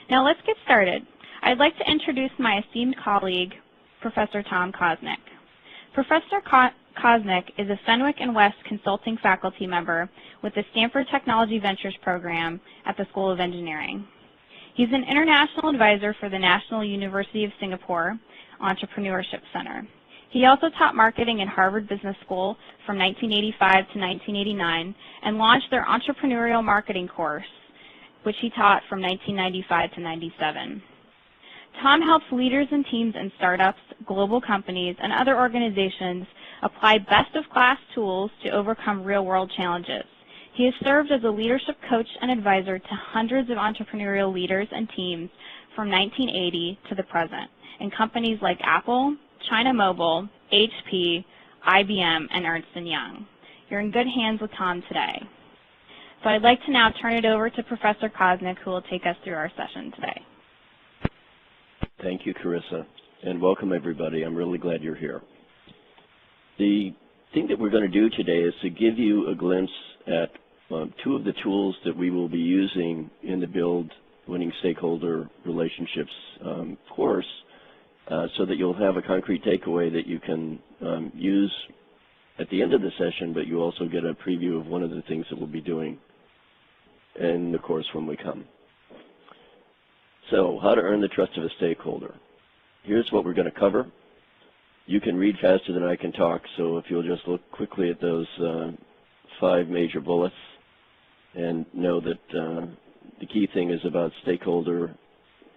Now let's get started. I'd like to introduce my esteemed colleague, Professor Tom Kosnick. Professor Kosnick is a Fenwick and West consulting faculty member with the Stanford Technology Ventures program at the School of Engineering. He's an international advisor for the National University of Singapore Entrepreneurship Center. He also taught marketing at Harvard Business School from 1985 to 1989 and launched their entrepreneurial marketing course, which he taught from 1995 to 97. Tom helps leaders and teams in startups, global companies, and other organizations apply best-of-class tools to overcome real-world challenges. He has served as a leadership coach and advisor to hundreds of entrepreneurial leaders and teams from 1980 to the present in companies like Apple, China Mobile, HP, IBM, and Ernst & Young. You're in good hands with Tom today. So I'd like to now turn it over to Professor Kosnick, who will take us through our session today. Thank you, Carissa, and welcome everybody. I'm really glad you're here. The thing that we're going to do today is to give you a glimpse at two of the tools that we will be using in the Build Winning Stakeholder Relationships course so that you'll have a concrete takeaway that you can use at the end of the session, but you also get a preview of one of the things that we'll be doing in the course when we come. So, how to earn the trust of a stakeholder. Here's what we're going to cover. You can read faster than I can talk, so if you'll just look quickly at those 5 major bullets and know that the key thing is about stakeholder,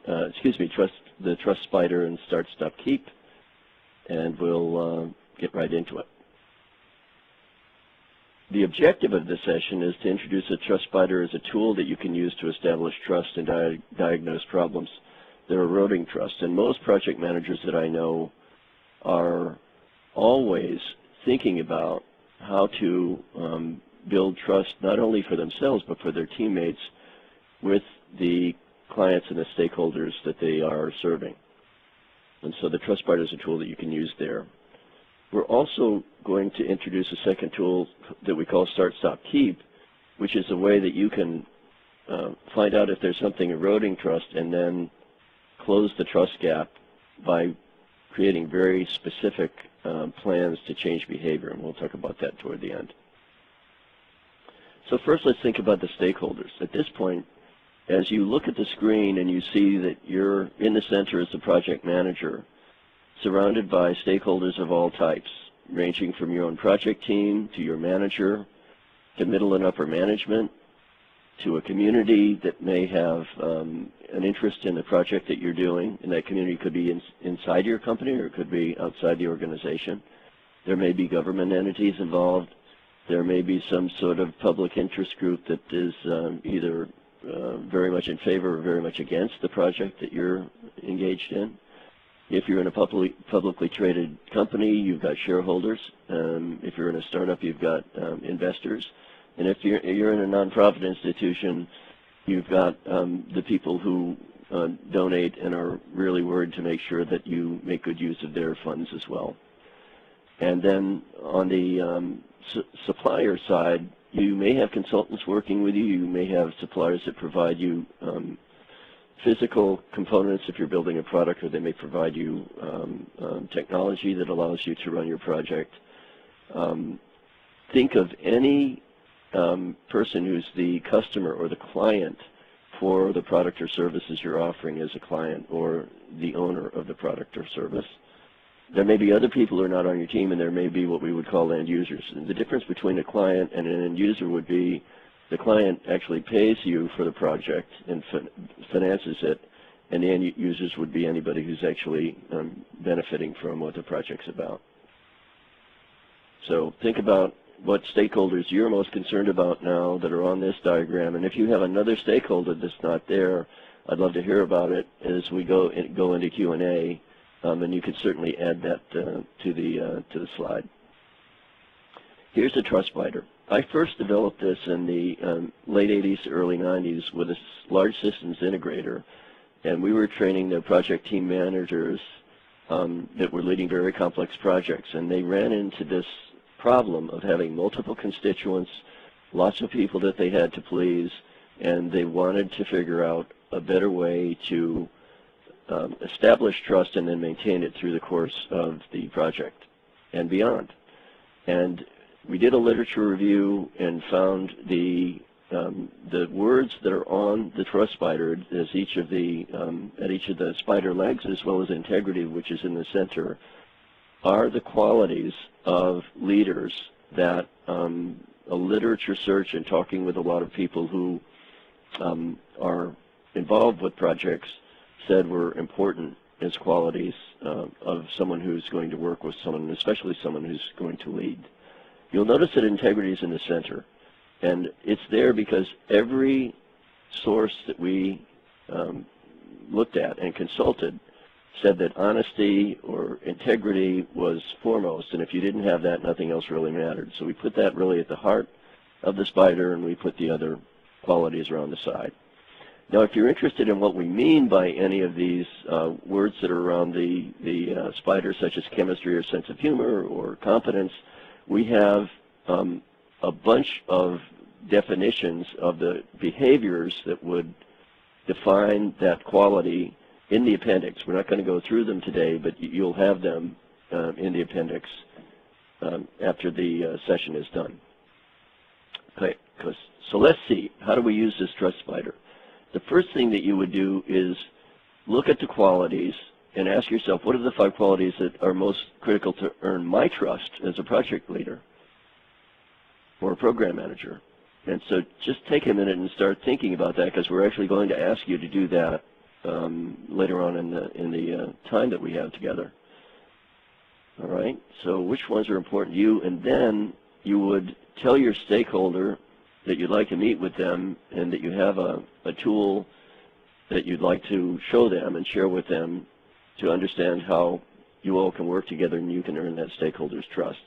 the trust spider and start, stop, keep, and we'll get right into it. The objective of this session is to introduce a trust spider as a tool that you can use to establish trust and diagnose problems that are eroding trust. And most project managers that I know are always thinking about how to build trust not only for themselves but for their teammates with the clients and the stakeholders that they are serving. And so the trust spider is a tool that you can use there. We're also going to introduce a second tool that we call Start, Stop, Keep, which is a way that you can find out if there's something eroding trust and then close the trust gap by creating very specific plans to change behavior, and we'll talk about that toward the end. So first, let's think about the stakeholders. At this point, as you look at the screen and you see that you're in the center as the project manager, surrounded by stakeholders of all types, ranging from your own project team to your manager, to middle and upper management, to a community that may have an interest in the project that you're doing, and that community could be inside your company or it could be outside the organization. There may be government entities involved. There may be some sort of public interest group that is either very much in favor or very much against the project that you're engaged in. If you're in a publicly traded company, you've got shareholders. If you're in a startup, you've got investors. And if you're in a nonprofit institution, you've got the people who donate and are really worried to make sure that you make good use of their funds as well. And then on the supplier side, you may have consultants working with you. You may have suppliers that provide you physical components if you're building a product, or they may provide you technology that allows you to run your project. Think of any person who's the customer or the client for the product or services you're offering as a client or the owner of the product or service. There may be other people who are not on your team, and there may be what we would call end users. And the difference between a client and an end user would be the client actually pays you for the project and finances it, and the end users would be anybody who's actually benefiting from what the project's about. So think about what stakeholders you're most concerned about now that are on this diagram, and if you have another stakeholder that's not there, I'd love to hear about it as we go into Q&A, and you can certainly add that to the slide. Here's the trust spider. I first developed this in the late 80s to early 90s with a large systems integrator, and we were training the project team managers that were leading very complex projects, and they ran into this problem of having multiple constituents, lots of people that they had to please, and they wanted to figure out a better way to establish trust and then maintain it through the course of the project and beyond. And we did a literature review and found the words that are on the trust spider as each of the at each of the spider legs, as well as integrity, which is in the center, are the qualities of leaders that a literature search and talking with a lot of people who are involved with projects said were important as qualities of someone who's going to work with someone, especially someone who's going to lead. You'll notice that integrity is in the center, and it's there because every source that we looked at and consulted said that honesty or integrity was foremost, and if you didn't have that, nothing else really mattered. So we put that really at the heart of the spider, and we put the other qualities around the side. Now, if you're interested in what we mean by any of these words that are around the spider, such as chemistry or sense of humor or competence, we have a bunch of definitions of the behaviors that would define that quality in the appendix. We're not going to go through them today, but you'll have them in the appendix after the session is done. Okay, so let's see. How do we use this trust spider? The first thing that you would do is look at the qualities and ask yourself, what are the 5 qualities that are most critical to earn my trust as a project leader or a program manager? And so just take a minute and start thinking about that, because we're actually going to ask you to do that later on in the time that we have together. All right, so which ones are important to you? And then you would tell your stakeholder that you'd like to meet with them and that you have a tool that you'd like to show them and share with them to understand how you all can work together and you can earn that stakeholder's trust.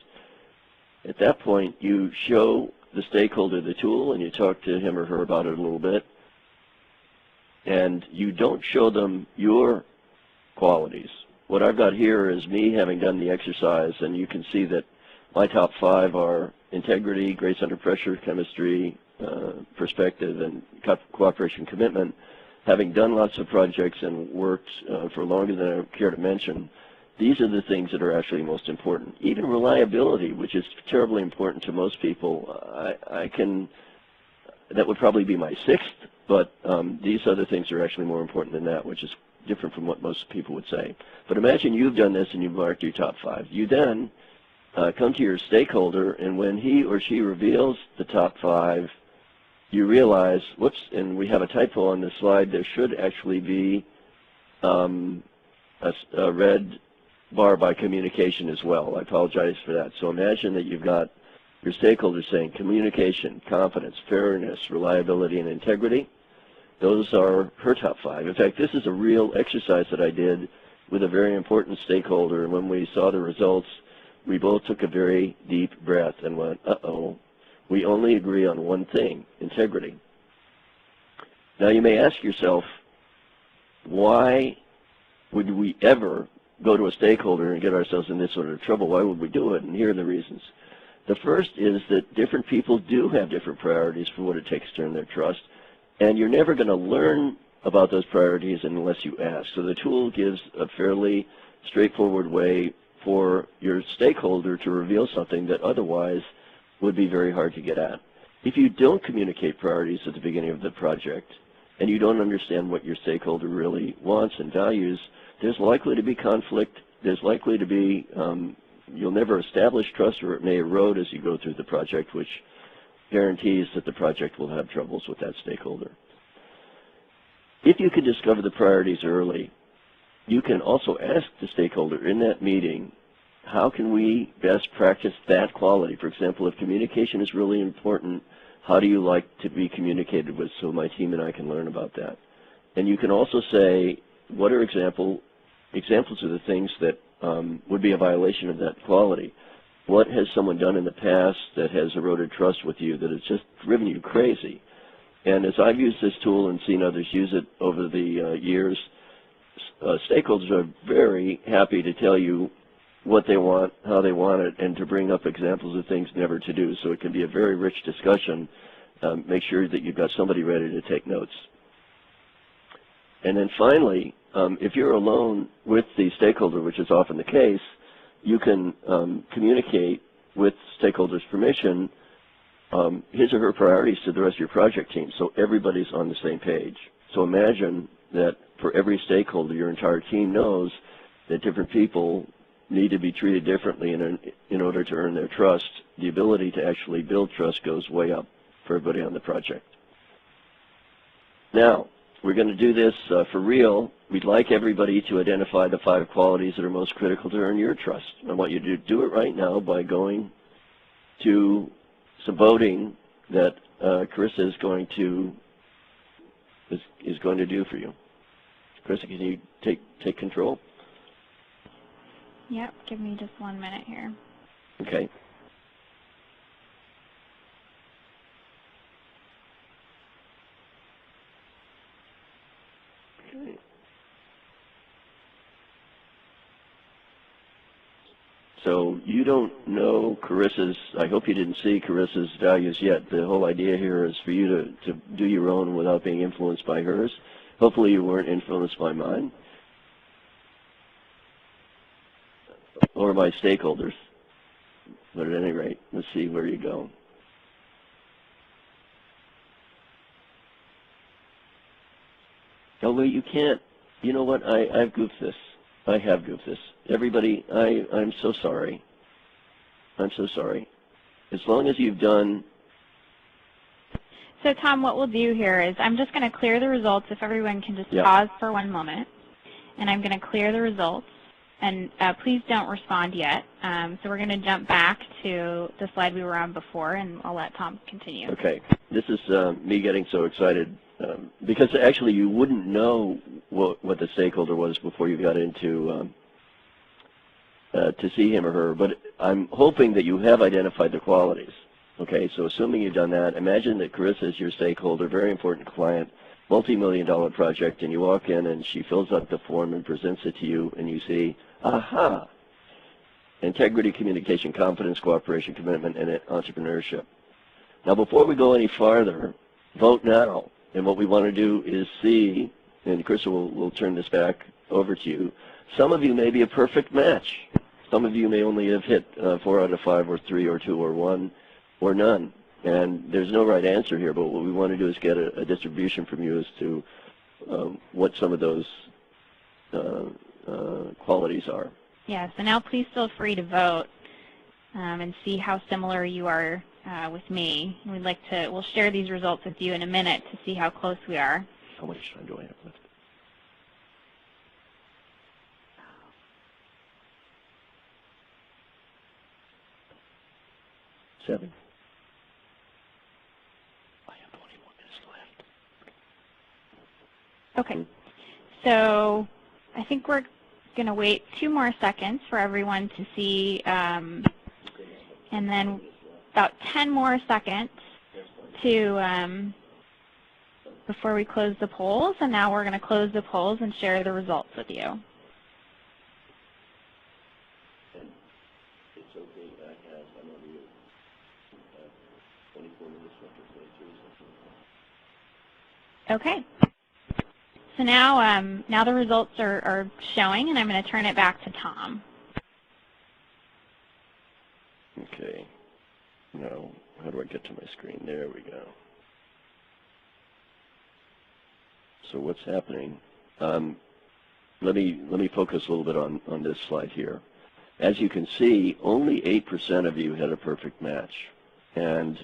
At that point, you show the stakeholder the tool and you talk to him or her about it a little bit, and you don't show them your qualities. What I've got here is me having done the exercise, and you can see that my top 5 are integrity, grace under pressure, chemistry, perspective, and cooperation commitment. Having done lots of projects and worked for longer than I care to mention, these are the things that are actually most important. Even reliability, which is terribly important to most people, that would probably be my 6th, but these other things are actually more important than that, which is different from what most people would say. But imagine you've done this and you've marked your top 5. You then come to your stakeholder, and when he or she reveals the top 5, you realize, whoops, and we have a typo on this slide, there should actually be a red bar by communication as well. I apologize for that. So imagine that you've got your stakeholders saying communication, confidence, fairness, reliability, and integrity. Those are her top 5. In fact, this is a real exercise that I did with a very important stakeholder, and when we saw the results, we both took a very deep breath and went, uh-oh, we only agree on one thing, integrity. Now you may ask yourself, why would we ever go to a stakeholder and get ourselves in this sort of trouble? Why would we do it? And here are the reasons. The first is that different people do have different priorities for what it takes to earn their trust, and you're never going to learn about those priorities unless you ask. So the tool gives a fairly straightforward way for your stakeholder to reveal something that otherwise would be very hard to get at. If you don't communicate priorities at the beginning of the project and you don't understand what your stakeholder really wants and values, there's likely to be conflict. There's likely to be, you'll never establish trust, or it may erode as you go through the project, which guarantees that the project will have troubles with that stakeholder. If you can discover the priorities early, you can also ask the stakeholder in that meeting, how can we best practice that quality? For example, if communication is really important, how do you like to be communicated with so my team and I can learn about that? And you can also say, what are examples of the things that would be a violation of that quality? What has someone done in the past that has eroded trust with you, that has just driven you crazy? And as I've used this tool and seen others use it over the years, stakeholders are very happy to tell you what they want, how they want it, and to bring up examples of things never to do. So it can be a very rich discussion. Make sure that you've got somebody ready to take notes. And then finally, if you're alone with the stakeholder, which is often the case, you can communicate with stakeholders' permission his or her priorities to the rest of your project team, so everybody's on the same page. So imagine that for every stakeholder, your entire team knows that different people need to be treated differently in order to earn their trust. The ability to actually build trust goes way up for everybody on the project. Now, we're going to do this for real. We'd like everybody to identify the 5 qualities that are most critical to earn your trust. I want you to do it right now by going to some voting that Carissa is going to do for you. Carissa, can you take control? Yep, give me just 1 minute here. Okay. Okay. So you don't know Carissa's, I hope you didn't see Carissa's values yet. The whole idea here is for you to do your own without being influenced by hers. Hopefully you weren't influenced by mine or by stakeholders. But at any rate, let's see where you go. Oh, well, you can't. You know what? I've goofed this. I have goofed this. Everybody, I'm so sorry. I'm so sorry. As long as you've done... So, Tom, what we'll do here is I'm just going to clear the results, if everyone can just pause for 1 moment. And I'm going to clear the results. And please don't respond yet. So we're going to jump back to the slide we were on before, and I'll let Tom continue. Okay. This is me getting so excited. Because actually you wouldn't know what the stakeholder was before you got into to see him or her, but I'm hoping that you have identified the qualities. Okay, so assuming you've done that, imagine that Carissa is your stakeholder, very important client, multi-million-dollar project, and you walk in and she fills out the form and presents it to you, and you see, aha, integrity, communication, confidence, cooperation, commitment, and entrepreneurship. Now, before we go any farther, vote now. And what we want to do is see, and Carissa will turn this back over to you, some of you may be a perfect match. Some of you may only have hit 4 out of 5 or 3 or 2 or 1 or none. And there's no right answer here, but what we want to do is get a distribution from you as to what some of those qualities are. Yeah, so now please feel free to vote and see how similar you are with me. We'll share these results with you in a minute to see how close we are. How much time do I have left? 7. I have 21 minutes left. Okay, so I think we're going to wait 2 more seconds for everyone to see, and then about 10 more seconds to before we close the polls, and now we're going to close the polls and share the results with you. It's okay, I'm over you. 24 minutes left or 22 seconds. Okay. So now the results are showing, and I'm going to turn it back to Tom. Okay. Now, how do I get to my screen? There we go. So what's happening? Let me focus a little bit on this slide here. As you can see, only 8% of you had a perfect match, and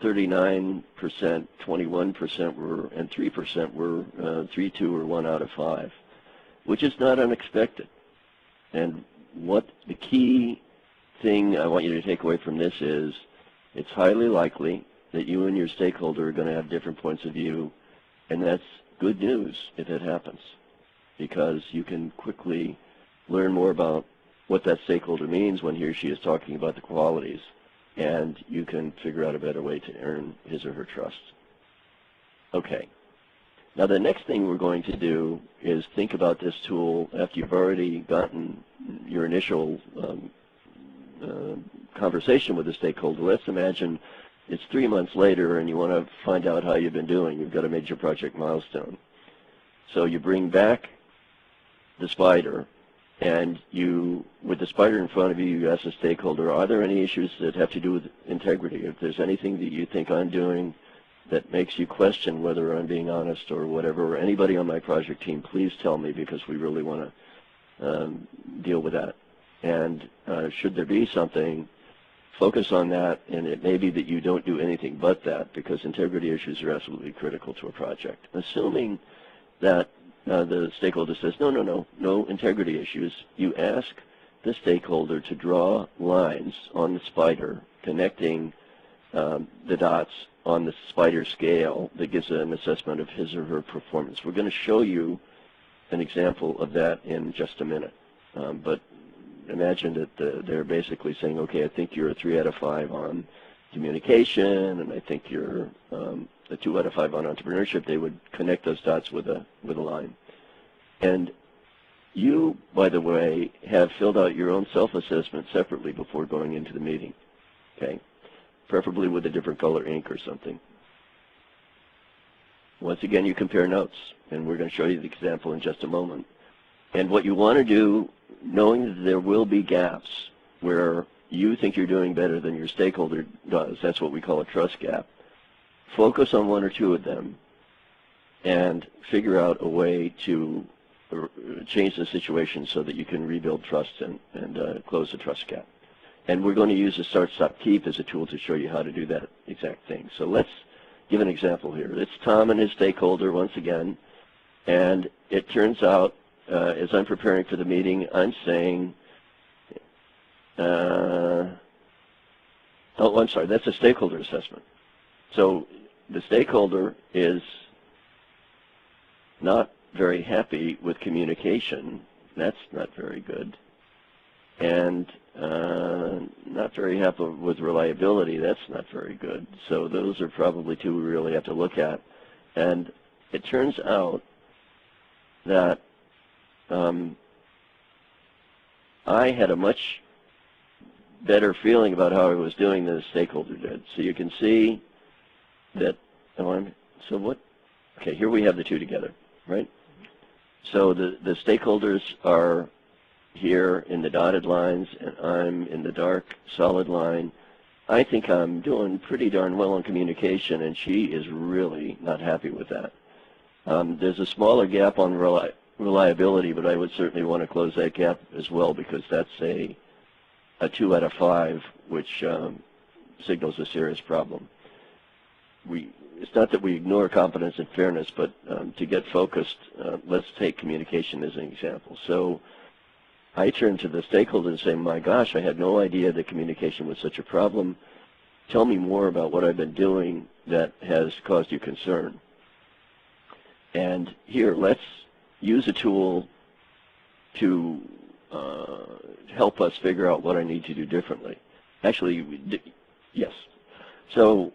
39%, 21% were, and 3% were 3, 2, or 1 out of 5, which is not unexpected. And what the key thing I want you to take away from this is, it's highly likely that you and your stakeholder are going to have different points of view, and that's good news if it happens, because you can quickly learn more about what that stakeholder means when he or she is talking about the qualities, and you can figure out a better way to earn his or her trust. Okay. Now the next thing we're going to do is think about this tool after you've already gotten your initial conversation with the stakeholder. Let's imagine it's 3 months later and you want to find out how you've been doing. You've got a major project milestone. So you bring back the spider, and you, with the spider in front of you, you ask the stakeholder, are there any issues that have to do with integrity? If there's anything that you think I'm doing that makes you question whether I'm being honest or whatever, or anybody on my project team, please tell me, because we really want to deal with that. And should there be something, focus on that, and it may be that you don't do anything but that, because integrity issues are absolutely critical to a project. Assuming that the stakeholder says, no integrity issues, you ask the stakeholder to draw lines on the spider connecting the dots on the spider scale that gives an assessment of his or her performance. We're going to show you an example of that in just a minute. But imagine that they're basically saying, okay, I think you're a 3 out of 5 on communication, and I think you're a 2 out of 5 on entrepreneurship. They would connect those dots with a line. And you, by the way, have filled out your own self-assessment separately before going into the meeting, okay? Preferably with a different color ink or something. Once again, you compare notes, and we're going to show you the example in just a moment. And what you want to do, knowing that there will be gaps where you think you're doing better than your stakeholder does, that's what we call a trust gap, focus on 1 or 2 of them and figure out a way to change the situation so that you can rebuild trust and close the trust gap. And we're going to use the Start, Stop, Keep as a tool to show you how to do that exact thing. So let's give an example here. It's Tom and his stakeholder once again, and it turns out as I'm preparing for the meeting, I'm saying, oh, I'm sorry, that's a stakeholder assessment. So the stakeholder is not very happy with communication. That's not very good. And not very happy with reliability. That's not very good. So those are probably 2 we really have to look at. And it turns out that I had a much better feeling about how I was doing than the stakeholder did. So you can see that, okay, here we have the 2 together, right? So the stakeholders are here in the dotted lines, and I'm in the dark solid line. I think I'm doing pretty darn well on communication, and she is really not happy with that. There's a smaller gap on reliability, but I would certainly want to close that gap as well, because that's a 2 out of 5, which signals a serious problem. It's not that we ignore competence and fairness, but to get focused, let's take communication as an example. So I turn to the stakeholder and say, my gosh, I had no idea that communication was such a problem. Tell me more about what I've been doing that has caused you concern. And here, let's use a tool to help us figure out what I need to do differently. Actually, yes. So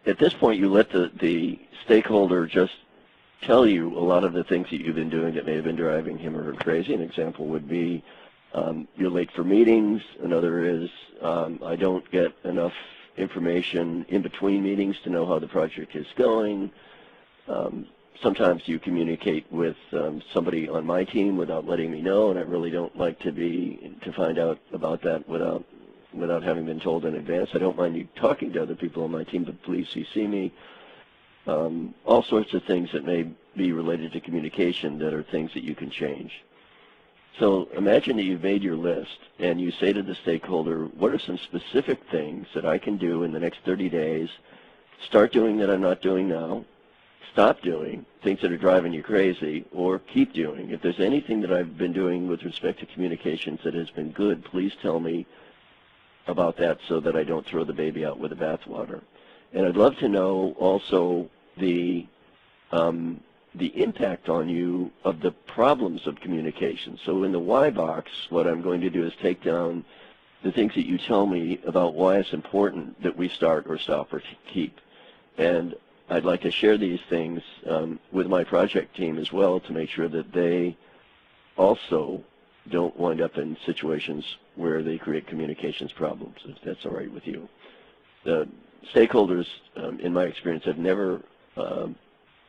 at this point, you let the stakeholder just tell you a lot of the things that you've been doing that may have been driving him or her crazy. An example would be you're late for meetings. Another is I don't get enough information in between meetings to know how the project is going. Sometimes you communicate with somebody on my team without letting me know, and I really don't like to find out about that without having been told in advance. I don't mind you talking to other people on my team, but please CC me. All sorts of things that may be related to communication that are things that you can change. So imagine that you've made your list, and you say to the stakeholder, what are some specific things that I can do in the next 30 days, start doing that I'm not doing now, stop doing things that are driving you crazy, or keep doing. If there's anything that I've been doing with respect to communications that has been good, please tell me about that so that I don't throw the baby out with the bathwater. And I'd love to know also the impact on you of the problems of communication. So in the why box, what I'm going to do is take down the things that you tell me about why it's important that we start or stop or keep. And I'd like to share these things with my project team as well to make sure that they also don't wind up in situations where they create communications problems, if that's all right with you. The stakeholders, in my experience, have never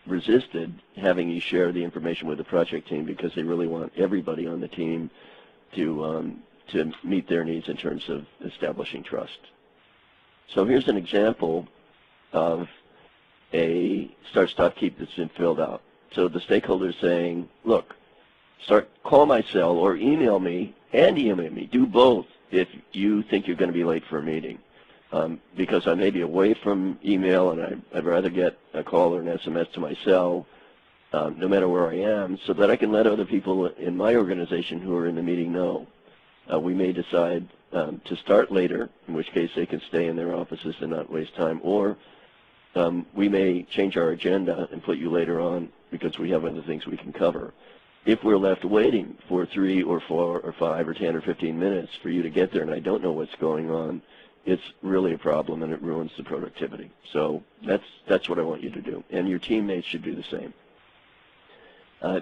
resisted having you share the information with the project team because they really want everybody on the team to meet their needs in terms of establishing trust. So here's an example of a start, stop, keep that's been filled out. So the stakeholder is saying, look, call my cell or email me and email me. Do both if you think you're going to be late for a meeting. Because I may be away from email and I'd rather get a call or an SMS to my cell no matter where I am so that I can let other people in my organization who are in the meeting know. We may decide to start later, in which case they can stay in their offices and not waste time, or we may change our agenda and put you later on because we have other things we can cover. If we're left waiting for 3 or 4 or 5 or 10 or 15 minutes for you to get there and I don't know what's going on, it's really a problem and it ruins the productivity. So that's what I want you to do, and your teammates should do the same.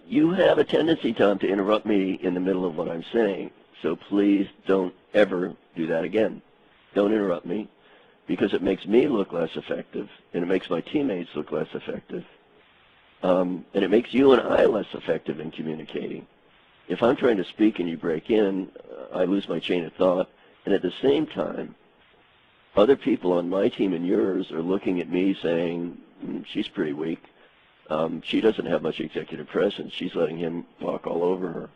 You have a tendency, Tom, to interrupt me in the middle of what I'm saying, so please don't ever do that again. Don't interrupt me, because it makes me look less effective, and it makes my teammates look less effective, and it makes you and I less effective in communicating. If I'm trying to speak and you break in, I lose my chain of thought, and at the same time, other people on my team and yours are looking at me saying, she's pretty weak. She doesn't have much executive presence. She's letting him walk all over her.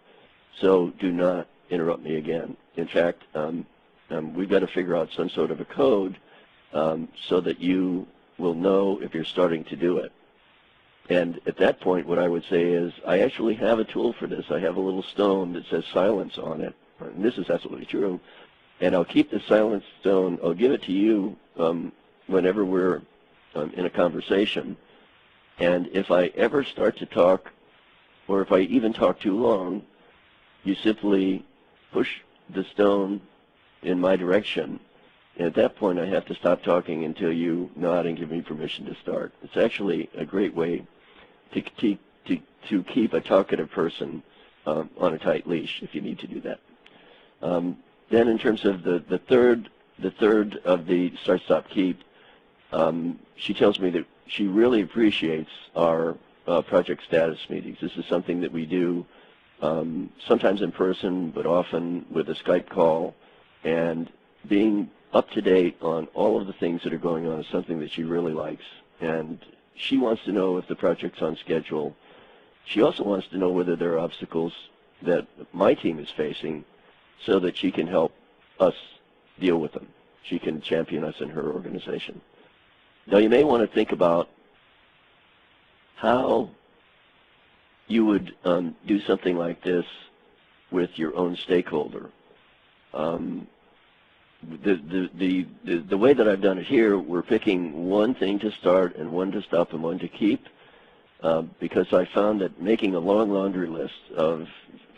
So do not interrupt me again. In fact, we've got to figure out some sort of a code so that you will know if you're starting to do it. And at that point, what I would say is, I actually have a tool for this. I have a little stone that says silence on it. And this is absolutely true. And I'll keep the silence stone. I'll give it to you whenever we're in a conversation. And if I ever start to talk, or if I even talk too long, you simply push the stone in my direction. And at that point, I have to stop talking until you nod and give me permission to start. It's actually a great way to keep a talkative person on a tight leash if you need to do that. Then in terms of the third of the start, stop, keep, she tells me that she really appreciates our project status meetings. This is something that we do sometimes in person, but often with a Skype call. And being up to date on all of the things that are going on is something that she really likes. And she wants to know if the project's on schedule. She also wants to know whether there are obstacles that my team is facing so that she can help us deal with them. She can champion us in her organization. Now, you may want to think about how you would do something like this with your own stakeholder. The way that I've done it here, we're picking one thing to start and one to stop and one to keep, because I found that making a long laundry list of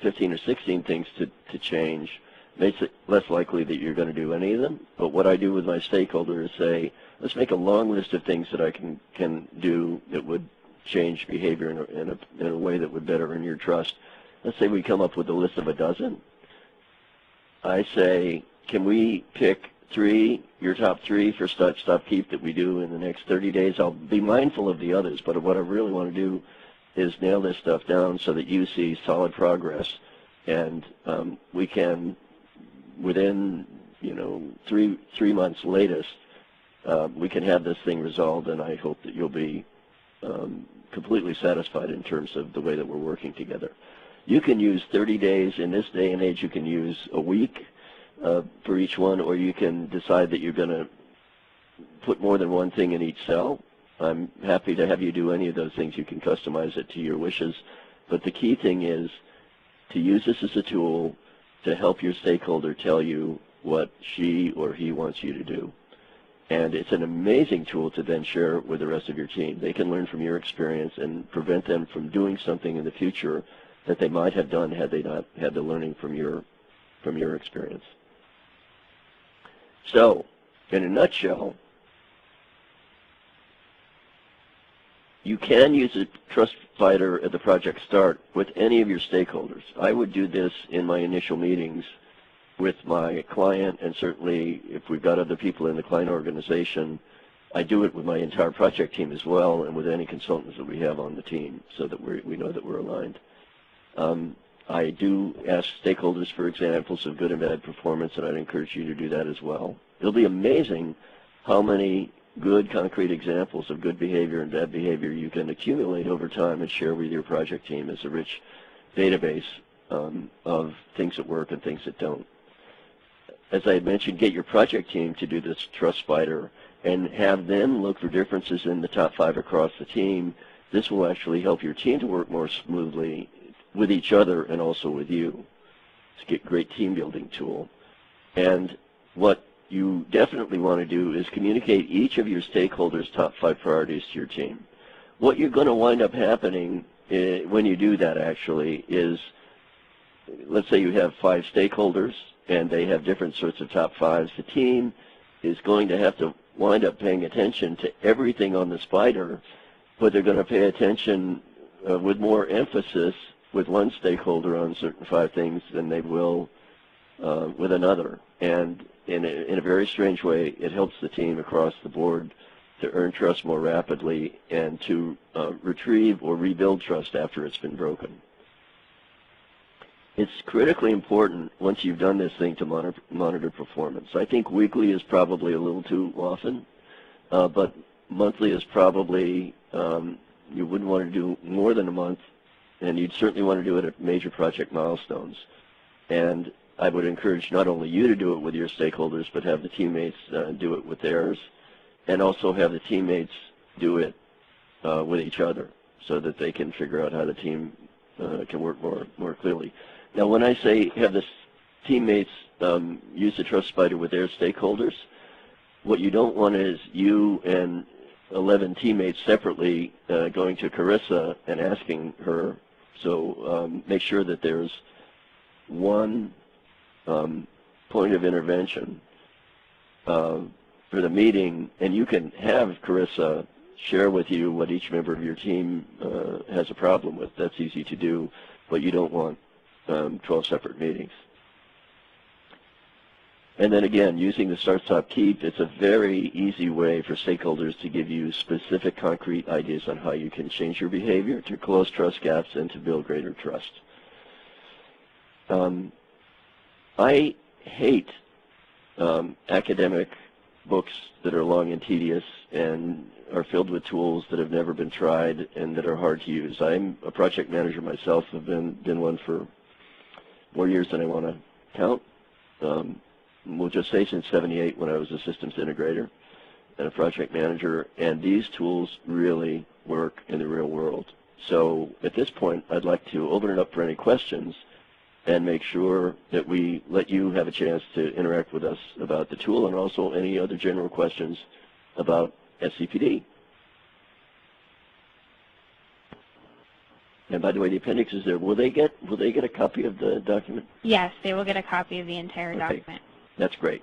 15 or 16 things to change makes it less likely that you're going to do any of them. But what I do with my stakeholder is say, let's make a long list of things that I can do that would change behavior in a way that would better earn your trust. Let's say we come up with a list of a dozen. I say, can we pick 3, your top 3 for start, stop, keep that we do in the next 30 days? I'll be mindful of the others, but what I really want to do is nail this stuff down so that you see solid progress, and we can, within 3 months latest, we can have this thing resolved, and I hope that you'll be completely satisfied in terms of the way that we're working together. You can use 30 days. In this day and age, you can use a week for each one, or you can decide that you're going to put more than one thing in each cell. I'm happy to have you do any of those things. You can customize it to your wishes. But the key thing is to use this as a tool to help your stakeholder tell you what she or he wants you to do. And it's an amazing tool to then share with the rest of your team. They can learn from your experience and prevent them from doing something in the future that they might have done had they not had the learning from your experience. So, in a nutshell, you can use a trust fighter at the project start with any of your stakeholders. I would do this in my initial meetings with my client, and certainly if we've got other people in the client organization, I do it with my entire project team as well, and with any consultants that we have on the team, so that we know that we're aligned. I do ask stakeholders for examples of good and bad performance, and I'd encourage you to do that as well. It'll be amazing how many good concrete examples of good behavior and bad behavior you can accumulate over time and share with your project team as a rich database of things that work and things that don't. As I had mentioned, get your project team to do this trust spider and have them look for differences in the top 5 across the team. This will actually help your team to work more smoothly with each other and also with you. It's a great team building tool. And what you definitely want to do is communicate each of your stakeholders' top 5 priorities to your team. What you're going to wind up happening when you do that actually is, let's say you have 5 stakeholders and they have different sorts of top 5s. The team is going to have to wind up paying attention to everything on the spider, but they're going to pay attention with more emphasis with one stakeholder on certain 5 things than they will with another. And in a very strange way, it helps the team across the board to earn trust more rapidly and to retrieve or rebuild trust after it's been broken. It's critically important once you've done this thing to monitor performance. I think weekly is probably a little too often, but monthly is probably, you wouldn't want to do more than a month, and you'd certainly want to do it at major project milestones. And I would encourage not only you to do it with your stakeholders, but have the teammates do it with theirs, and also have the teammates do it with each other so that they can figure out how the team can work more clearly. Now, when I say have the teammates use the trust spider with their stakeholders, what you don't want is you and 11 teammates separately going to Carissa and asking her. So make sure that there's one point of intervention for the meeting, and you can have Carissa share with you what each member of your team has a problem with. That's easy to do, but you don't want 12 separate meetings. And then again, using the start, stop, keep, it's a very easy way for stakeholders to give you specific, concrete ideas on how you can change your behavior to close trust gaps and to build greater trust. I hate academic books that are long and tedious and are filled with tools that have never been tried and that are hard to use. I'm a project manager myself. I've been one for more years than I want to count. We'll just say since '78 when I was a systems integrator and a project manager, and these tools really work in the real world. So at this point, I'd like to open it up for any questions and make sure that we let you have a chance to interact with us about the tool and also any other general questions about SCPD. And by the way, the appendix is there. Will they get a copy of the document? Yes, they will get a copy of the entire document. That's great.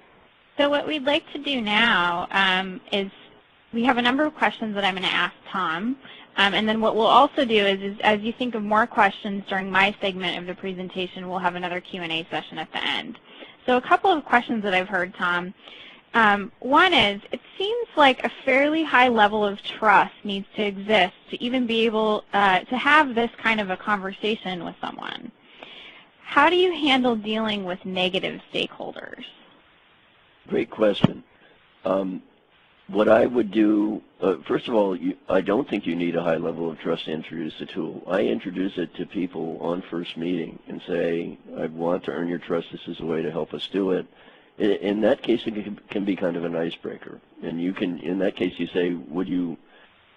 So what we'd like to do now is we have a number of questions that I'm going to ask Tom. And then what we'll also do is as you think of more questions during my segment of the presentation, we'll have another Q&A session at the end. So a couple of questions that I've heard, Tom. One is, it seems like a fairly high level of trust needs to exist to even be able to have this kind of a conversation with someone. How do you handle dealing with negative stakeholders? Great question. What I would do, first of all, I don't think you need a high level of trust to introduce the tool. I introduce it to people on first meeting and say, I want to earn your trust. This is a way to help us do it. In that case, it can be kind of an icebreaker. And you can, in that case, you say, would you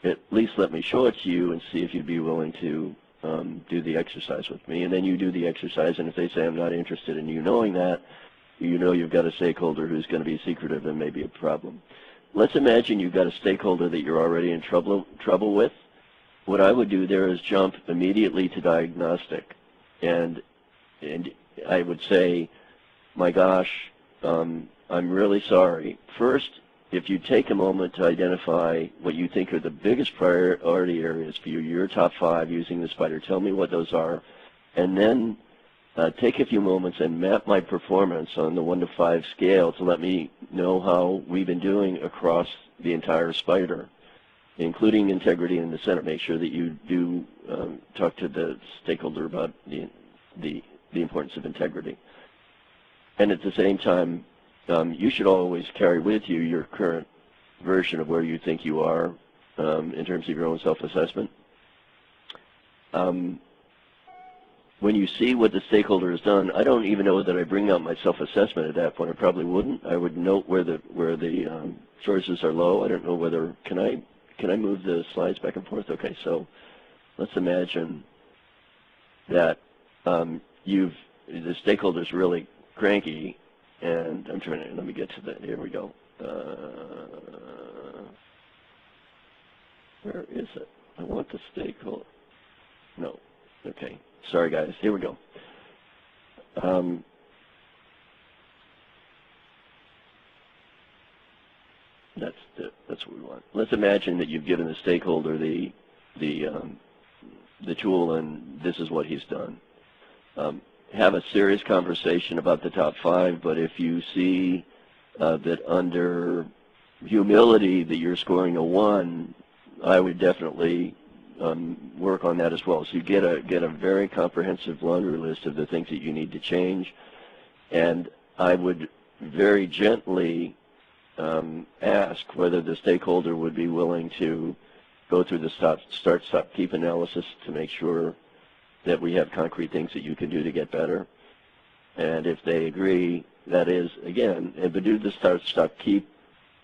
at least let me show it to you and see if you'd be willing to do the exercise with me? And then you do the exercise, and if they say, I'm not interested in you knowing that, you know you've got a stakeholder who's going to be secretive and maybe a problem. Let's imagine you've got a stakeholder that you're already in trouble with. What I would do there is jump immediately to diagnostic. And I would say, my gosh, I'm really sorry. First, if you take a moment to identify what you think are the biggest priority areas for you, your top 5 using the spider, tell me what those are, and then take a few moments and map my performance on the 1 to 5 scale to let me know how we've been doing across the entire spider, including integrity in the center. Make sure that you do talk to the stakeholder about the importance of integrity. And at the same time, you should always carry with you your current version of where you think you are in terms of your own self-assessment. When you see what the stakeholder has done, I don't even know that I bring out my self-assessment at that point. I probably wouldn't. I would note where the sources are low. I don't know whether can I move the slides back and forth? Okay, so let's imagine that the stakeholder's really cranky, and I'm trying to, let me get to that. Here we go. Where is it? I want the stakeholder. No. Okay. Sorry, guys. Here we go. That's what we want. Let's imagine that you've given the stakeholder the tool, and this is what he's done. Have a serious conversation about the top 5, but if you see that under humility that you're scoring a 1, I would definitely work on that as well. So you get a very comprehensive laundry list of the things that you need to change, and I would very gently ask whether the stakeholder would be willing to go through the start, stop, keep analysis to make sure that we have concrete things that you can do to get better. And if they agree, that is, again, but do the start, stop, keep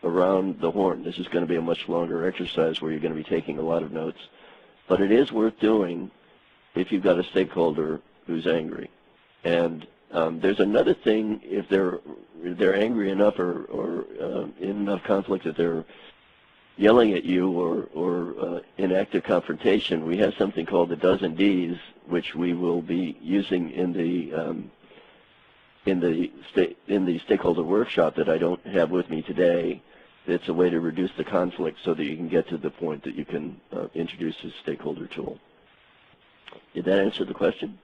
around the horn. This is going to be a much longer exercise where you're going to be taking a lot of notes. But it is worth doing if you've got a stakeholder who's angry. And there's another thing, if they're angry enough or in enough conflict that they're yelling at you or in active confrontation, we have something called the dozen Ds, which we will be using in the stakeholder workshop that I don't have with me today. It's a way to reduce the conflict so that you can get to the point that you can introduce this stakeholder tool. Did that answer the question?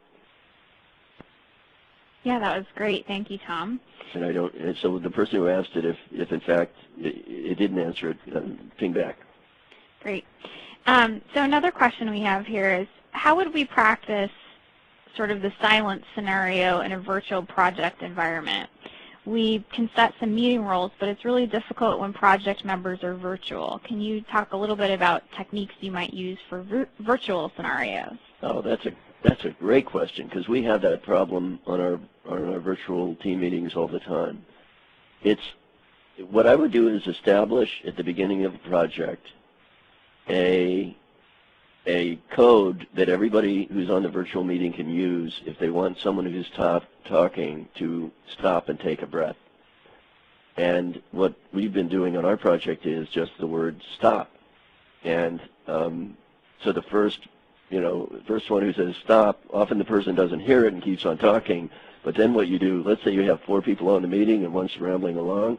Yeah, that was great. Thank you, Tom. And so the person who asked it, if in fact it didn't answer it, ping back. Great. So another question we have here is, how would we practice sort of the silence scenario in a virtual project environment? We can set some meeting roles, but it's really difficult when project members are virtual. Can you talk a little bit about techniques you might use for virtual scenarios? Oh, that's a great question, because we have that problem on our virtual team meetings all the time. What I would do is establish at the beginning of a project a code that everybody who's on the virtual meeting can use if they want someone who's talking to stop and take a breath. And what we've been doing on our project is just the word stop. And so the first one who says stop, often the person doesn't hear it and keeps on talking. But then what you do, let's say you have 4 people on the meeting and one's rambling along.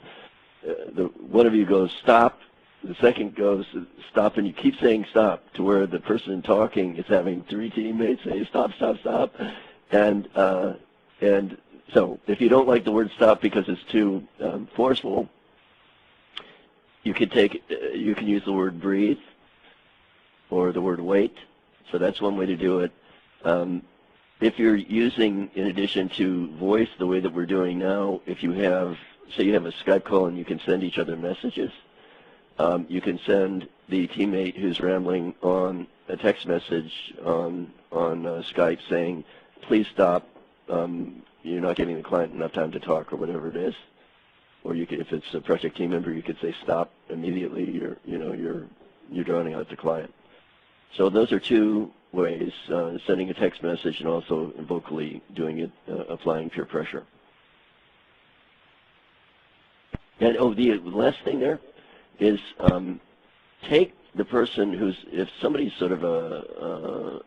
One of you goes stop. The second goes stop, and you keep saying stop to where the person talking is having 3 teammates say stop, stop, stop. And so if you don't like the word stop because it's too forceful, you can use the word breathe or the word wait. So that's one way to do it. If you're using, in addition to voice, the way that we're doing now, if you have, say you have a Skype call and you can send each other messages, you can send the teammate who's rambling on a text message on Skype saying, please stop, you're not giving the client enough time to talk, or whatever it is. Or you could, if it's a project team member, you could say stop immediately, you're drowning out the client. So those are 2 ways, sending a text message and also vocally doing it, applying peer pressure. And the last thing there is take the person if somebody's sort of a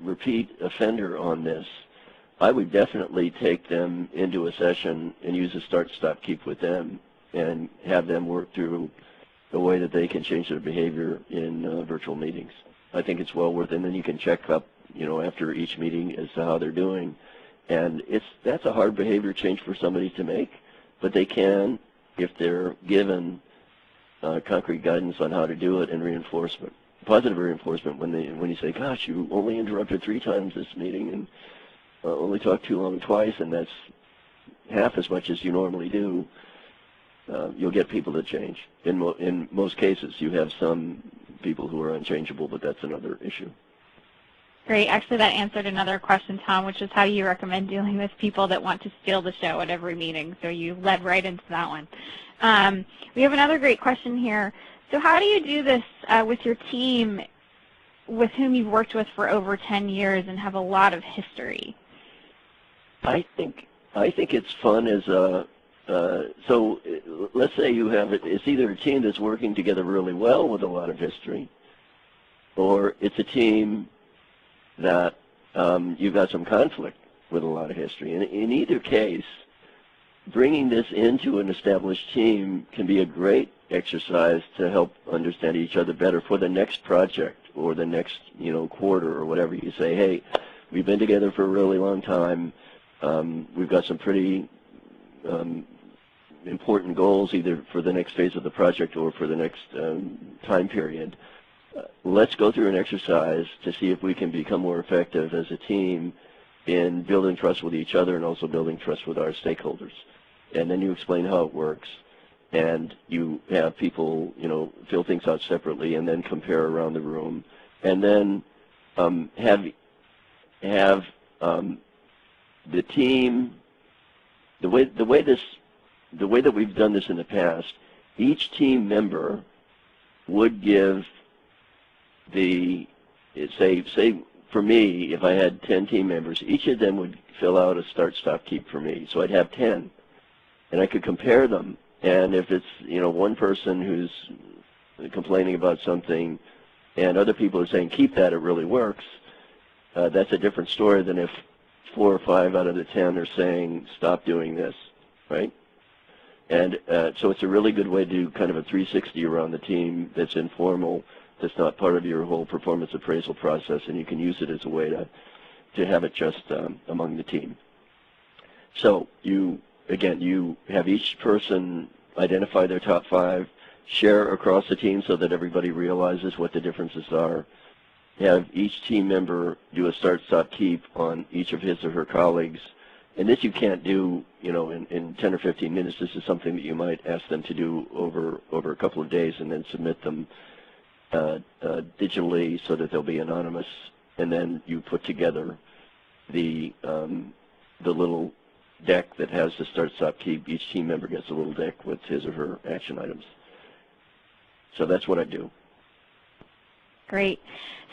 repeat offender on this, I would definitely take them into a session and use a start, stop, keep with them and have them work through the way that they can change their behavior in virtual meetings. I think it's well worth it, and then you can check up, after each meeting as to how they're doing. And that's a hard behavior change for somebody to make, but they can, if they're given concrete guidance on how to do it, and reinforcement, positive reinforcement when you say, gosh, you only interrupted 3 times this meeting and only talked too long twice, and that's half as much as you normally do. You'll get people to change. In most cases, you have some people who are unchangeable, but that's another issue. Great. Actually, that answered another question, Tom, which is how you recommend dealing with people that want to steal the show at every meeting. So you led right into that one. We have another great question here. So how do you do this with your team with whom you've worked with for over 10 years and have a lot of history? I think it's fun as a so let's say you have it's either a team that's working together really well with a lot of history, or it's a team that you've got some conflict with a lot of history. And in either case, bringing this into an established team can be a great exercise to help understand each other better for the next project or the next quarter or whatever. You say, hey, we've been together for a really long time. We've got some pretty important goals either for the next phase of the project or for the next time period. Let's go through an exercise to see if we can become more effective as a team in building trust with each other and also building trust with our stakeholders. And then you explain how it works, and you have people, fill things out separately and then compare around the room, and then have the team. The way that we've done this in the past, each team member would give say for me, if I had 10 team members, each of them would fill out a start, stop, keep for me. So I'd have 10, and I could compare them. And if it's one person who's complaining about something, and other people are saying keep that, it really works, that's a different story than if 4 or 5 out of the 10 are saying stop doing this, right? And so it's a really good way to do kind of a 360 around the team that's informal, that's not part of your whole performance appraisal process, and you can use it as a way to have it just among the team. So you have each person identify their top 5, share across the team so that everybody realizes what the differences are, have each team member do a start, stop, keep on each of his or her colleagues. And this you can't do, in 10 or 15 minutes. This is something that you might ask them to do over a couple of days and then submit them digitally so that they'll be anonymous. And then you put together the little deck that has the start, stop, keep. Each team member gets a little deck with his or her action items. So that's what I do. Great.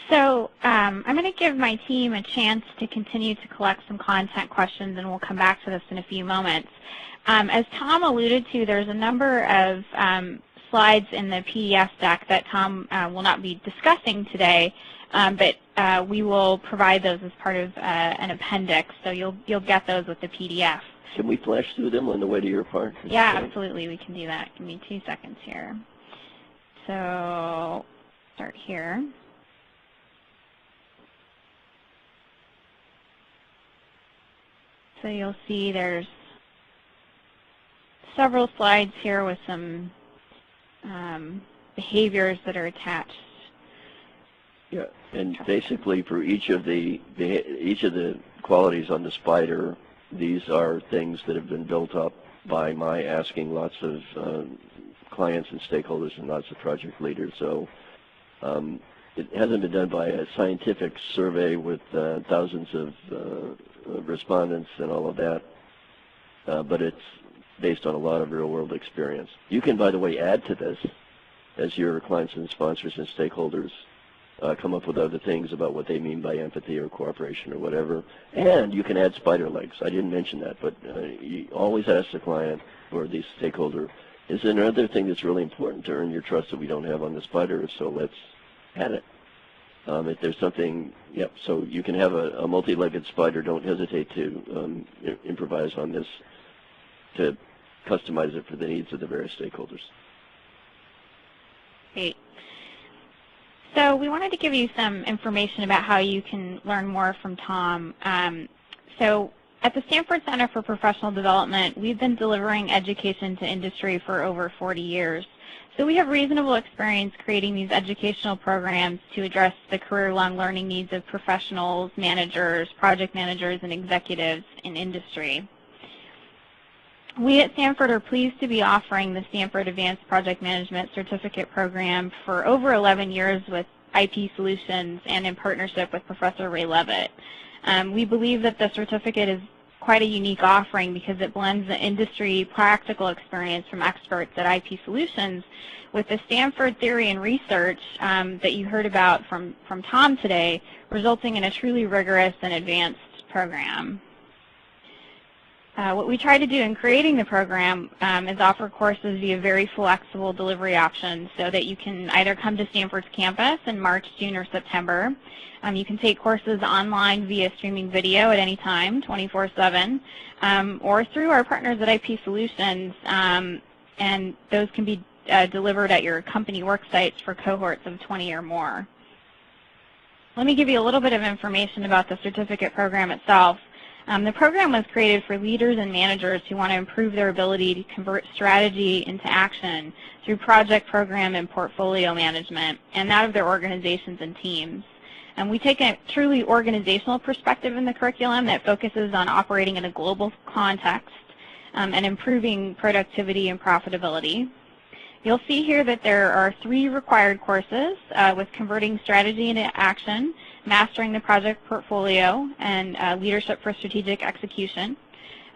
So I'm going to give my team a chance to continue to collect some content questions, and we'll come back to this in a few moments. As Tom alluded to, there's a number of slides in the PDF deck that Tom will not be discussing today, but we will provide those as part of an appendix, so you'll get those with the PDF. Can we flash through them on the way to your part? Yeah, absolutely, we can do that. Give me 2 seconds here. So start here. So you'll see there's several slides here with some behaviors that are attached. Yeah, and basically for each of the qualities on the spider, these are things that have been built up by my asking lots of clients and stakeholders and lots of project leaders. So it hasn't been done by a scientific survey with thousands of respondents and all of that, but it's based on a lot of real-world experience. You can, by the way, add to this as your clients and sponsors and stakeholders come up with other things about what they mean by empathy or cooperation or whatever. And you can add spider legs. I didn't mention that, but you always ask the client or the stakeholder, is there another thing that's really important to earn your trust that we don't have on the spider? If so, let's add it. If there's something, yep, so you can have a multi-legged spider. Don't hesitate to improvise on this to customize it for the needs of the various stakeholders. Great. So we wanted to give you some information about how you can learn more from Tom. So at the Stanford Center for Professional Development, we've been delivering education to industry for over 40 years. So we have reasonable experience creating these educational programs to address the career-long learning needs of professionals, managers, project managers, and executives in industry. We at Stanford are pleased to be offering the Stanford Advanced Project Management Certificate Program for over 11 years with IP Solutions and in partnership with Professor Ray Levitt. We believe that the certificate is quite a unique offering because it blends the industry practical experience from experts at IP Solutions with the Stanford theory and research that you heard about from Tom today, resulting in a truly rigorous and advanced program. What we try to do in creating the program is offer courses via very flexible delivery options so that you can either come to Stanford's campus in March, June, or September. You can take courses online via streaming video at any time, 24/7, or through our partners at IP Solutions, and those can be delivered at your company work sites for cohorts of 20 or more. Let me give you a little bit of information about the certificate program itself. The program was created for leaders and managers who want to improve their ability to convert strategy into action through project, program, and portfolio management, and that of their organizations and teams. And we take a truly organizational perspective in the curriculum that focuses on operating in a global context and improving productivity and profitability. You'll see here that there are 3 required courses with converting strategy into action, mastering the project portfolio, and leadership for strategic execution.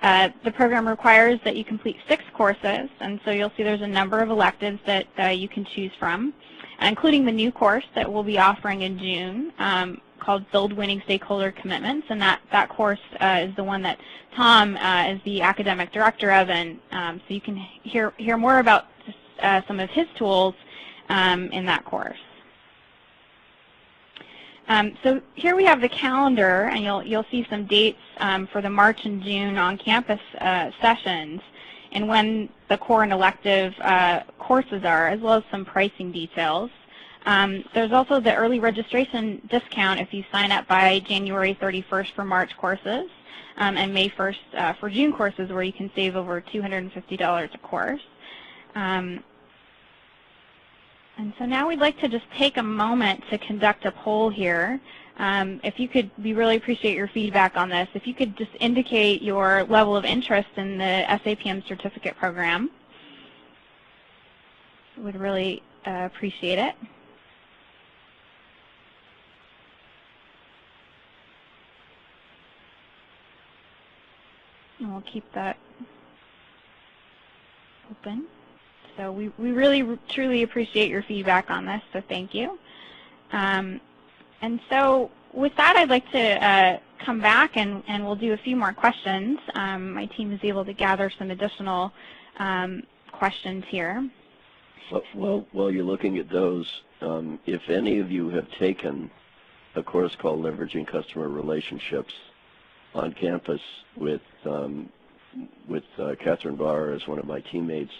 The program requires that you complete 6 courses, and so you'll see there's a number of electives that you can choose from, including the new course that we'll be offering in June called Build Winning Stakeholder Commitments, and that course is the one that Tom is the academic director of, and so you can hear more about some of his tools in that course. So here we have the calendar, and you'll see some dates for the March and June on-campus sessions, and when the core and elective courses are, as well as some pricing details. There's also the early registration discount if you sign up by January 31st for March courses, and May 1st for June courses, where you can save over $250 a course. And so now we'd like to just take a moment to conduct a poll here. If you could, we really appreciate your feedback on this. If you could just indicate your level of interest in the SAPM certificate program, would really appreciate it. And we'll keep that open. So we really, truly appreciate your feedback on this, so thank you. And so with that, I'd like to come back and we'll do a few more questions. My team is able to gather some additional questions here. Well, while you're looking at those, if any of you have taken a course called Leveraging Customer Relationships on campus with Catherine Barr as one of my teammates,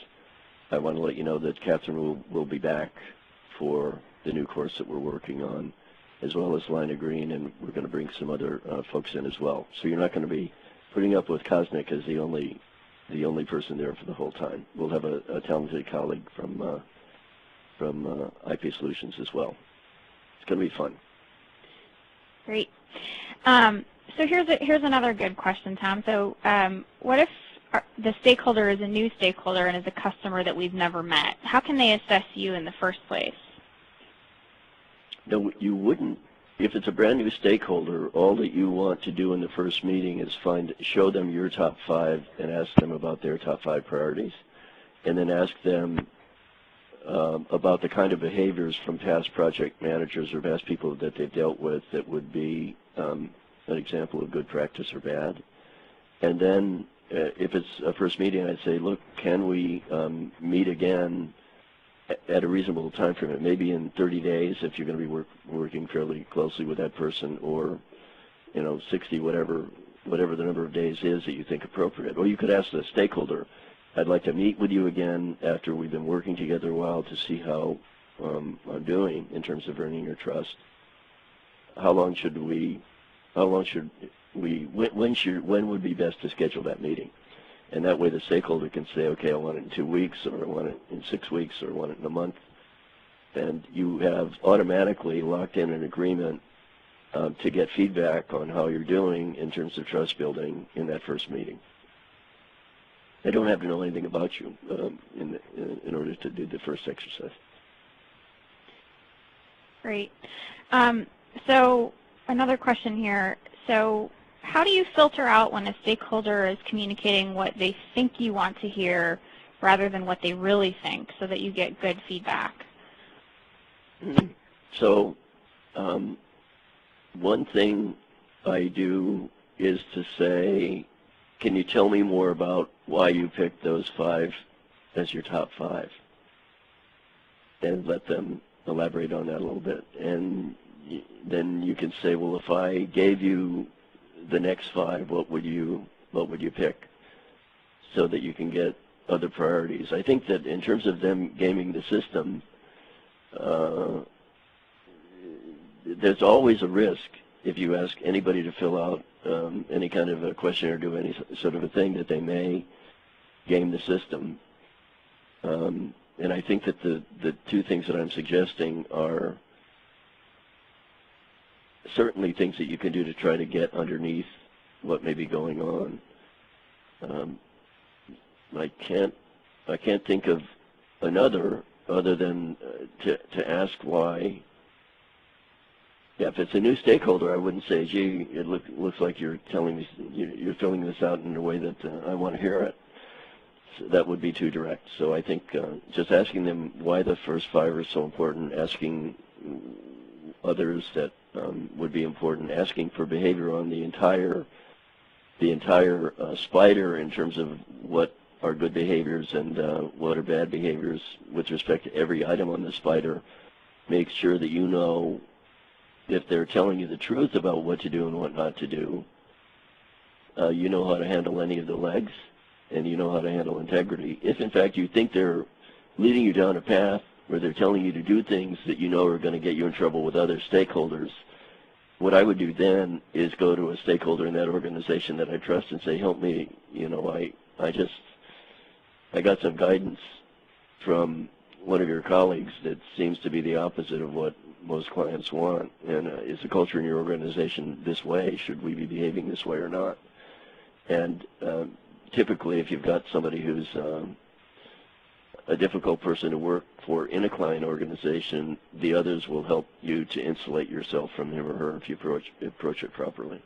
I want to let you know that Catherine will be back for the new course that we're working on, as well as Lina Green, and we're going to bring some other folks in as well. So you're not going to be putting up with Kosnick as the only person there for the whole time. We'll have a talented colleague from IP Solutions as well. It's going to be fun. Great. So here's another good question, Tom. So what if the stakeholder is a new stakeholder and is a customer that we've never met? How can they assess you in the first place? No, you wouldn't. If it's a brand new stakeholder, all that you want to do in the first meeting is show them your top 5 and ask them about their top 5 priorities, and then ask them about the kind of behaviors from past project managers or past people that they've dealt with that would be an example of good practice or bad. And then if it's a first meeting, I'd say, look, can we meet again at a reasonable time frame? Maybe in 30 days if you're going to be working fairly closely with that person, or 60, whatever the number of days is that you think appropriate. Or you could ask the stakeholder, I'd like to meet with you again after we've been working together a while to see how I'm doing in terms of earning your trust. When would be best to schedule that meeting? And that way the stakeholder can say, okay, I want it in 2 weeks, or I want it in 6 weeks, or I want it in a month. And you have automatically locked in an agreement to get feedback on how you're doing in terms of trust building in that first meeting. They don't have to know anything about you in order to do the first exercise. Great. So another question here. So how do you filter out when a stakeholder is communicating what they think you want to hear rather than what they really think so that you get good feedback? So one thing I do is to say, can you tell me more about why you picked those 5 as your top 5? And let them elaborate on that a little bit. And then you can say, well, if I gave you the next 5, what would you pick? So that you can get other priorities. I think that in terms of them gaming the system, there's always a risk if you ask anybody to fill out any kind of a question or do any sort of a thing that they may game the system. And I think that the 2 things that I'm suggesting are certainly things that you can do to try to get underneath what may be going on. I can't think of another other than to ask why. Yeah, if it's a new stakeholder, I wouldn't say, gee, it looks like you're telling me, you're filling this out in a way that I want to hear it. So that would be too direct. So I think just asking them why the first 5 are so important, asking others that would be important, asking for behavior on the entire spider in terms of what are good behaviors and what are bad behaviors with respect to every item on the spider, make sure that you know if they're telling you the truth about what to do and what not to do, you know how to handle any of the legs, and you know how to handle integrity. If, in fact, you think they're leading you down a path where they're telling you to do things that you know are going to get you in trouble with other stakeholders, what I would do then is go to a stakeholder in that organization that I trust and say, help me, you know, I got some guidance from one of your colleagues that seems to be the opposite of what most clients want, and is the culture in your organization this way? Should we be behaving this way or not? And typically, if you've got somebody who's a difficult person to work for in a client organization, the others will help you to insulate yourself from him or her if you approach it properly.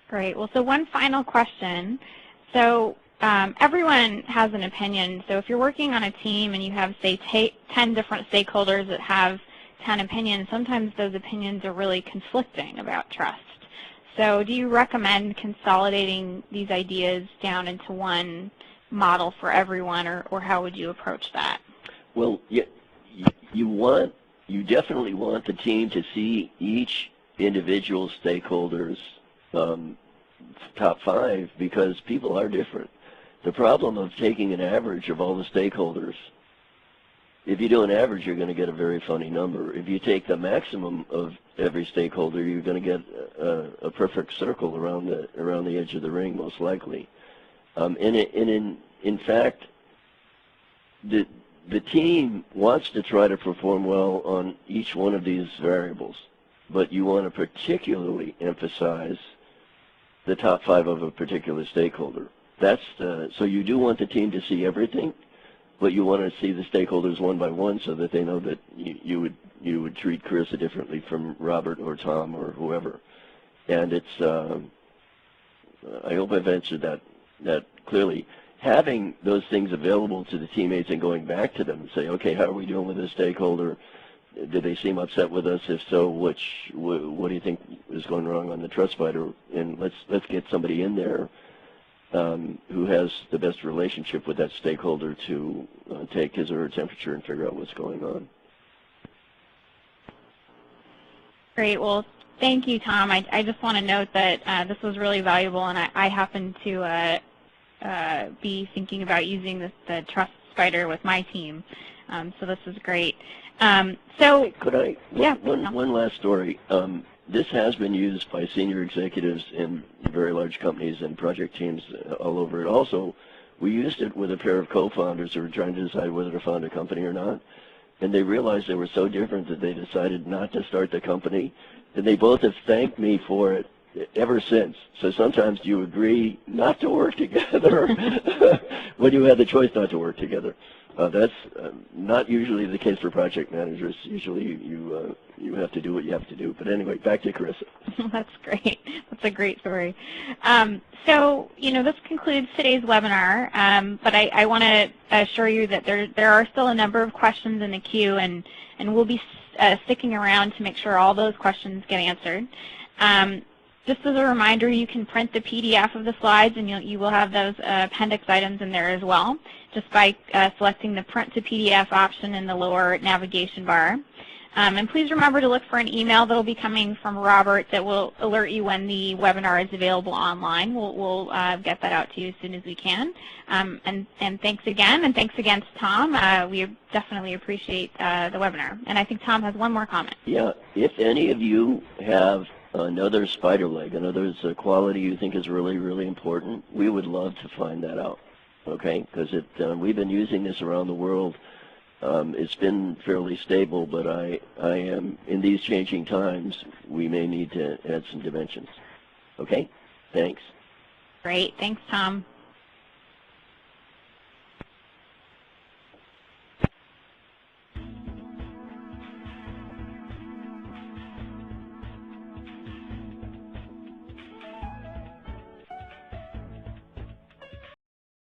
Great. Well, so one final question. So everyone has an opinion. So if you're working on a team and you have, say, 10 different stakeholders that have 10 opinions, sometimes those opinions are really conflicting about trust. So do you recommend consolidating these ideas down into one model for everyone, or how would you approach that? Well, you definitely want the team to see each individual stakeholder's top 5, because people are different. The problem of taking an average of all the stakeholders, if you do an average, you're going to get a very funny number. If you take the maximum of every stakeholder, you're going to get a perfect circle around the edge of the ring, most likely. In fact, the team wants to try to perform well on each one of these variables, but you want to particularly emphasize the top 5 of a particular stakeholder. So you do want the team to see everything, but you want to see the stakeholders one by one so that they know that you would treat Carissa differently from Robert or Tom or whoever. And it's I hope I've answered that clearly. Having those things available to the teammates and going back to them and say, okay, how are we doing with this stakeholder? Did they seem upset with us? If so, what do you think is going wrong on the trust spider? And let's get somebody in there who has the best relationship with that stakeholder to take his or her temperature and figure out what's going on. Great. Well, thank you, Tom. I just want to note that this was really valuable, and I happen to be thinking about using the trust spider with my team. So this is great. Could I? Yeah. One last story. This has been used by senior executives in very large companies and project teams all over it. Also, we used it with a pair of co-founders who were trying to decide whether to found a company or not. And they realized they were so different that they decided not to start the company. And they both have thanked me for it ever since. So sometimes you agree not to work together when you have the choice not to work together. That's not usually the case for project managers. Usually you have to do what you have to do. But anyway, back to Carissa. That's great. That's a great story. So, this concludes today's webinar, but I want to assure you that there are still a number of questions in the queue, and we'll be sticking around to make sure all those questions get answered. Just as a reminder, you can print the PDF of the slides, and you will have those appendix items in there as well, just by selecting the Print to PDF option in the lower navigation bar. And please remember to look for an email that will be coming from Robert that will alert you when the webinar is available online. We'll get that out to you as soon as we can. And thanks again, and thanks again to Tom. We definitely appreciate the webinar. And I think Tom has one more comment. Yeah, if any of you have another spider leg, another quality you think is really, really important, we would love to find that out, okay? Because we've been using this around the world. It's been fairly stable, but I am, in these changing times, we may need to add some dimensions. Okay? Thanks. Great. Thanks, Tom.